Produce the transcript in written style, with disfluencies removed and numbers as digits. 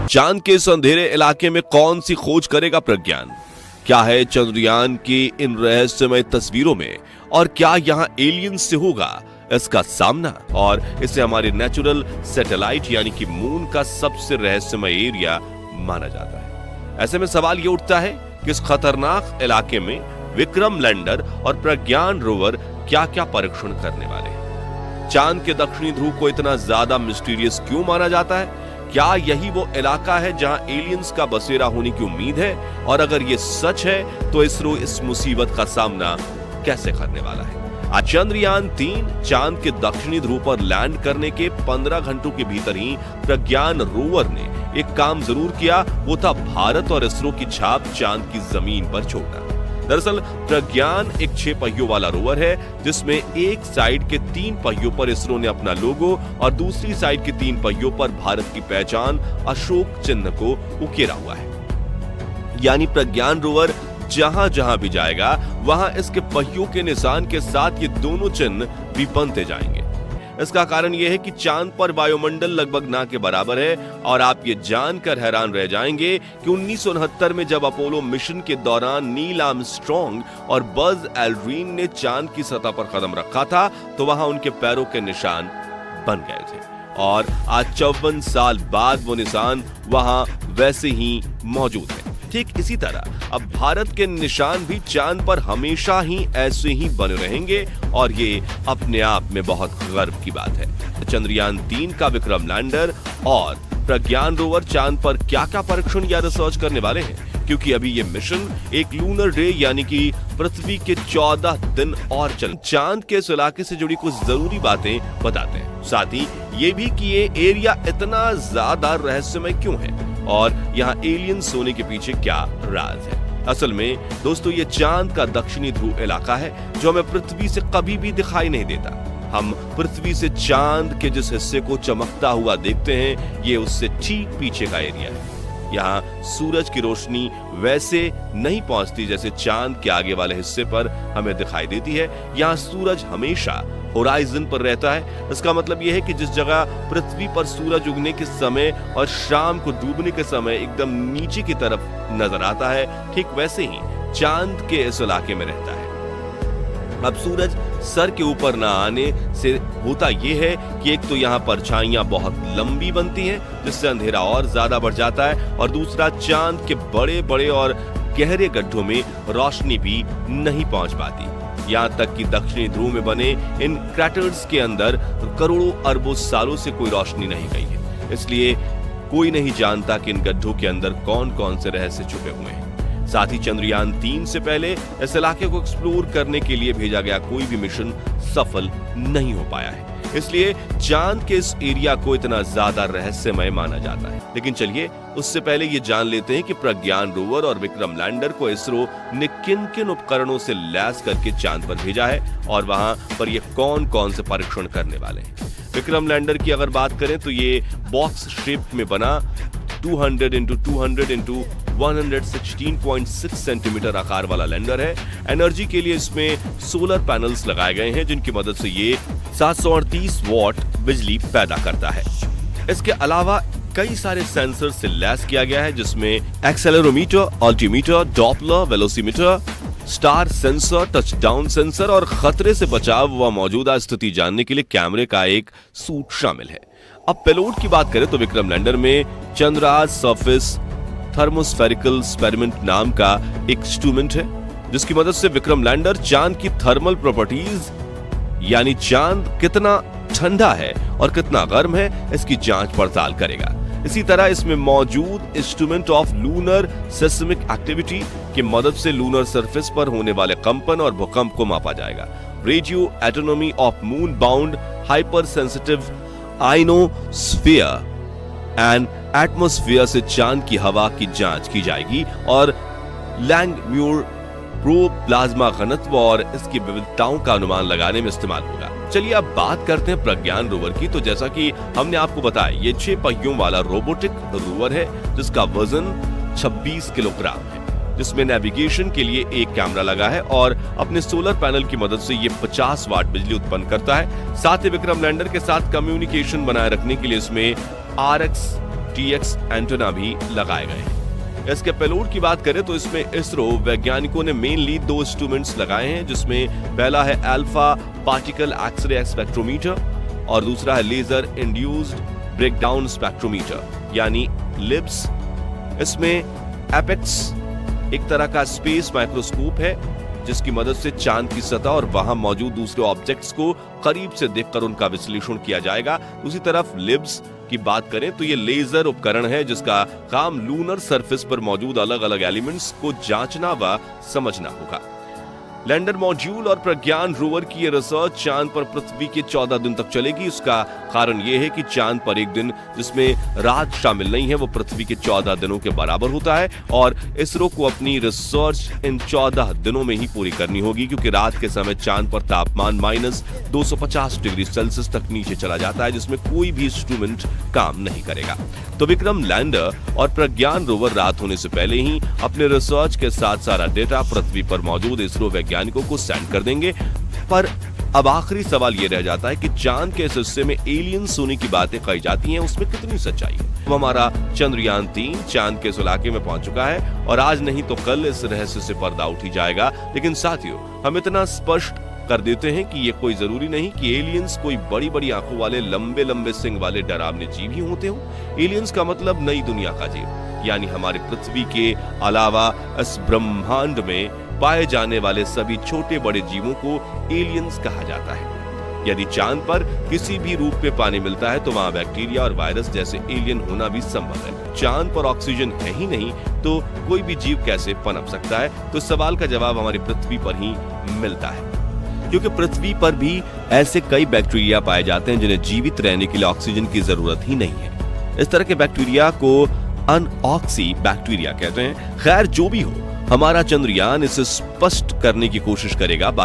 चांद के इस अंधेरे इलाके में कौन सी खोज करेगा प्रज्ञान? क्या है चंद्रयान की इन रहस्यमय तस्वीरों में, और क्या यहाँ एलियंस से होगा इसका सामना? और इसे हमारे नेचुरल सैटेलाइट यानी कि मून का सबसे रहस्यमय एरिया माना जाता है। ऐसे में सवाल ये उठता है कि इस खतरनाक इलाके में विक्रम लैंडर और प्रज्ञान रोवर क्या क्या परीक्षण करने वाले हैं? चांद के दक्षिणी ध्रुव को इतना ज्यादा मिस्टीरियस क्यों माना जाता है? क्या यही वो इलाका है जहां एलियंस का बसेरा होने की उम्मीद है? और अगर ये सच है तो इसरो इस मुसीबत का सामना कैसे करने वाला है? आज चंद्रयान 3 चांद के दक्षिणी ध्रुव पर लैंड करने के 15 घंटों के भीतर ही प्रज्ञान रोवर ने एक काम जरूर किया, वो था भारत और इसरो की छाप चांद की जमीन पर छोड़ना। दरअसल प्रज्ञान एक 6 पहियों वाला रोवर है जिसमें एक साइड के 3 पहियों पर इसरो ने अपना लोगो और दूसरी साइड के 3 पहियों पर भारत की पहचान अशोक चिन्ह को उकेरा हुआ है। यानी प्रज्ञान रोवर जहां जहां भी जाएगा वहां इसके पहियों के निशान के साथ ये दोनों चिन्ह भी बनते जाएंगे। इसका कारण यह है कि चांद पर वायुमंडल लगभग ना के बराबर है, और आप ये जानकर हैरान रह जाएंगे कि 1969 में जब अपोलो मिशन के दौरान नील आर्मस्ट्रॉन्ग और बज एल्ड्रिन ने चांद की सतह पर कदम रखा था तो वहां उनके पैरों के निशान बन गए थे, और आज 54 साल बाद वो निशान वहां वैसे ही मौजूद है। ठीक इसी तरह अब भारत के निशान भी चांद पर हमेशा ही ऐसे ही बने रहेंगे, और ये अपने आप में बहुत गर्व की बात है। चंद्रयान 3 का विक्रम लैंडर और प्रज्ञान रोवर चांद पर क्या क्या परीक्षण या रिसर्च करने वाले हैं, क्योंकि अभी ये मिशन एक लूनर डे यानी कि पृथ्वी के 14 दिन और चांद के इस इलाके से जुड़ी कुछ जरूरी बातें बताते हैं। साथ ही ये भी कि ये एरिया इतना ज्यादा रहस्यमय क्यों है और यहाँ एलियंस होने के पीछे क्या राज है। असल में दोस्तों ये चांद का दक्षिणी ध्रुव इलाका है जो हमें पृथ्वी से कभी भी दिखाई नहीं देता। हम पृथ्वी से चांद के जिस हिस्से को चमकता हुआ देखते हैं ये उससे ठीक पीछे का एरिया है। यहाँ सूरज की रोशनी वैसे नहीं पहुंचती जैसे चांद के आगे वाले हिस्से पर हमें दिखाई देती है। यहाँ सूरज हमेशा होराइजन पर रहता है। इसका मतलब यह है कि जिस जगह पृथ्वी पर सूरज उगने के समय और शाम को डूबने के समय एकदम नीचे की तरफ नजर आता है, ठीक वैसे ही चांद के इस इलाके में रहता है। अब सूरज सर के ऊपर ना आने से होता यह है कि एक तो यहाँ परछाइयां बहुत लंबी बनती हैं जिससे अंधेरा और ज्यादा बढ़ जाता है, और दूसरा चांद के बड़े बड़े और गहरे गड्ढों में रोशनी भी नहीं पहुंच पाती। यहाँ तक कि दक्षिणी ध्रुव में बने इन क्रैटर्स के अंदर करोड़ों अरबों सालों से कोई रोशनी नहीं गई है, इसलिए कोई नहीं जानता कि इन गड्ढों के अंदर कौन कौन से रहस्य छुपे हुए हैं। साथ ही चंद्रयान 3 से पहले इस इलाके को एक्सप्लोर करने के लिए भेजा गया कोई भी मिशन सफल नहीं हो पाया है, इसलिए चांद के इस एरिया को इतना ज्यादा रहस्यमय माना जाता है। लेकिन चलिए उससे पहले ये जान लेते हैं कि प्रज्ञान रोवर और विक्रम लैंडर को इसरो ने किन किन उपकरणों से लैस करके चांद पर भेजा है और वहां पर ये कौन कौन से परीक्षण करने वाले हैं। विक्रम लैंडर की अगर बात करें तो ये बॉक्स शेप में बना 200 × 200 × 116.6 सेंटीमीटर आकार वाला लैंडर है। एनर्जी के लिए इसमें सोलर पैनल्स लगाए गए हैं जिनकी मदद से ये 738 वॉट बिजली पैदा करता है। इसके अलावा कई सारे सेंसर से लैस किया गया है जिसमें accelerometer, altimeter, Doppler, velocimeter, star sensor, touchdown sensor और खतरे से बचाव व मौजूदा स्थिति जानने के लिए कैमरे का एक सूट शामिल है। अब पेलोड की बात करें तो विक्रम लैंडर में चंद्रार्थ सरफेस थर्मोस्फेरिकल एक्सपेरिमेंट नाम का एक इंस्ट्रूमेंट है जिसकी मदद से विक्रम लैंडर चांद की थर्मल प्रॉपर्टीज यानी चांद कितना ठंडा है और कितना गर्म है इसकी जांच पड़ताल करेगा। इसी तरह इसमें मौजूद instrument of lunar seismic activity की मदद से लूनर सरफेस पर होने वाले कंपन और भूकंप को मापा जाएगा। Radio autonomy of moon bound hyper sensitive ionosphere and atmosphere से चांद की हवा की जांच की जाएगी और लैंगम्यूर प्रोप्लाज्मा घनत्व और इसकी विविधताओं का अनुमान लगाने में इस्तेमाल होगा। चलिए अब बात करते हैं प्रज्ञान रोवर की। तो जैसा कि हमने आपको बताया ये 6 पहियों वाला रोबोटिक रोवर है जिसका वजन 26 किलोग्राम है, जिसमें नेविगेशन के लिए एक कैमरा लगा है और अपने सोलर पैनल की मदद से ये 50 वाट बिजली उत्पन्न करता है। साथ ही विक्रम लैंडर के साथ कम्युनिकेशन बनाए रखने के लिए इसमें RX TX एंटेना भी लगाए गए हैं। इसके पेलोड की बात करें तो इसमें इसरो वैज्ञानिकों ने मेनली 2 इंस्ट्रूमेंट्स लगाए हैं, जिसमें पहला है अल्फा पार्टिकल एक्स-रे स्पेक्ट्रोमीटर और दूसरा है लेजर इंड्यूस्ड ब्रेकडाउन स्पेक्ट्रोमीटर यानी लिब्स। इसमें एपेक्स एक तरह का स्पेस माइक्रोस्कोप है जिसकी मदद से चांद की सतह और वहां मौजूद दूसरे ऑब्जेक्ट्स को करीब से देखकर उनका विश्लेषण किया जाएगा। दूसरी तरफ लिब्स की बात करें तो ये लेजर उपकरण है जिसका काम लूनर सरफेस पर मौजूद अलग अलग एलिमेंट्स को जांचना व समझना होगा। लैंडर मॉड्यूल और प्रज्ञान रोवर की ये रिसर्च चांद पर पृथ्वी के 14 दिन तक चलेगी। उसका कारण यह है कि चांद पर एक दिन जिसमें रात शामिल नहीं है वो पृथ्वी के 14 दिनों के बराबर होता है और इसरो को अपनी रिसर्च इन 14 दिनों में ही पूरी करनी होगी, क्योंकि रात के समय चांद पर तापमान -250 डिग्री सेल्सियस तक नीचे चला जाता है, जिसमें कोई भी इंस्ट्रूमेंट काम नहीं करेगा। तो विक्रम लैंडर और प्रज्ञान रोवर रात होने से पहले ही अपने रिसर्च के साथ सारा डेटा पृथ्वी पर मौजूद इसरो वैज्ञानिकों को सेंड कर देंगे। पर अब आखिरी सवाल ये रह जाता है कि चांद के इस हिस्से में एलियंस होने की बातें कही जाती हैं, उसमें कितनी सच्चाई है। हमारा चंद्रयान 3 चांद के इस इलाके में पहुंच चुका है और आज नहीं तो कल इस रहस्य से पर्दा उठ ही जाएगा। लेकिन साथियों, हम इतना स्पष्ट कर देते हैं कि ये कोई जरूरी नहीं कि एलियंस कोई बड़ी बड़ी आंखों वाले लंबे लंबे सिंग वाले डरावने जीव ही होते हो। एलियंस का मतलब नई दुनिया का जीव, यानी हमारे पृथ्वी के अलावा इस ब्रह्मांड में पाए जाने वाले सभी छोटे बड़े जीवों को एलियंस कहा जाता है। यदि चांद पर किसी भी रूप में पानी मिलता है तो वहां बैक्टीरिया और वायरस जैसे एलियन होना भी संभव है। चांद पर ऑक्सीजन है ही नहीं तो कोई भी जीव कैसे पनप सकता है? तो इस सवाल का जवाब हमारी पृथ्वी पर ही मिलता है, क्योंकि पृथ्वी पर भी ऐसे कई बैक्टीरिया पाए जाते हैं जिन्हें जीवित रहने के लिए ऑक्सीजन की जरूरत ही नहीं है। इस तरह के बैक्टीरिया को अनऑक्सी बैक्टीरिया कहते हैं। खैर, जो भी हो, हमारा चंद्रयान इसे स्पष्ट करने की कोशिश करेगा।